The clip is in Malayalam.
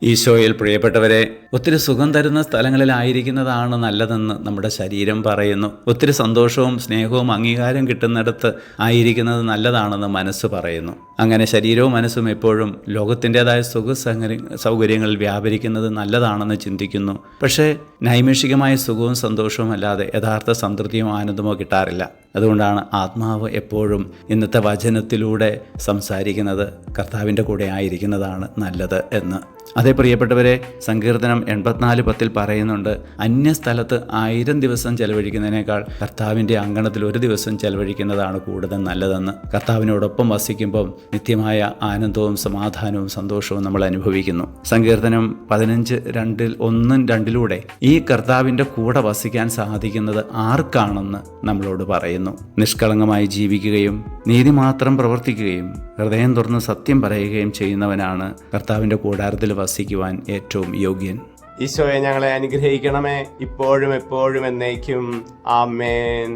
ഈശോയിൽ പ്രിയപ്പെട്ടവരെ, ഒത്തിരി സുഖം തരുന്ന സ്ഥലങ്ങളിലായിരിക്കുന്നതാണ് നല്ലതെന്ന് നമ്മുടെ ശരീരം പറയുന്നു. ഒത്തിരി സന്തോഷവും സ്നേഹവും അംഗീകാരം കിട്ടുന്നിടത്ത് ആയിരിക്കുന്നത് നല്ലതാണെന്ന് മനസ്സ് പറയുന്നു. അങ്ങനെ ശരീരവും മനസ്സും എപ്പോഴും ലോകത്തിൻ്റെതായ സൗകര്യങ്ങളിൽ വ്യാപരിക്കുന്നത് നല്ലതാണെന്ന് ചിന്തിക്കുന്നു. പക്ഷേ നൈമിഷികമായ സുഖവും സന്തോഷവും അല്ലാതെ യഥാർത്ഥ സംതൃപ്തിയോ ആനന്ദമോ കിട്ടാറില്ല. അതുകൊണ്ടാണ് ആത്മാവ് എപ്പോഴും ഇന്നത്തെ വചനത്തിലൂടെ സംസാരിക്കുന്നത് കർത്താവിൻ്റെ കൂടെ ആയിരിക്കുന്നതാണ് നല്ലത് എന്ന്. അതേ പ്രിയപ്പെട്ടവരെ, സങ്കീർത്തനം 84:10 പറയുന്നുണ്ട്, അന്യസ്ഥലത്ത് 1000 ദിവസം ചെലവഴിക്കുന്നതിനേക്കാൾ കർത്താവിൻ്റെ അങ്കണത്തിൽ 1 ദിവസം ചെലവഴിക്കുന്നതാണ് കൂടുതൽ നല്ലതെന്ന്. കർത്താവിനോടൊപ്പം വസിക്കുമ്പം നിത്യമായ ആനന്ദവും സമാധാനവും സന്തോഷവും നമ്മൾ അനുഭവിക്കുന്നു. സങ്കീർത്തനം 15:1-2 ഈ കർത്താവിൻ്റെ കൂടെ വസിക്കാൻ സാധിക്കുന്നത് ആർക്കാണെന്ന് നമ്മളോട് പറയുന്നു. നിഷ്കളങ്കമായി ജീവിക്കുകയും നീതി മാത്രം പ്രവർത്തിക്കുകയും ഹൃദയം തുറന്ന് സത്യം പറയുകയും ചെയ്യുന്നവനാണ് കർത്താവിൻ്റെ കൂടാരത്തിൽ വസിക്കുവാൻ ഏറ്റവും യോഗ്യൻ. ഈശോയെ, ഞങ്ങളെ അനുഗ്രഹിക്കണമേ, ഇപ്പോഴും എപ്പോഴും എന്നേക്കും. ആമേൻ.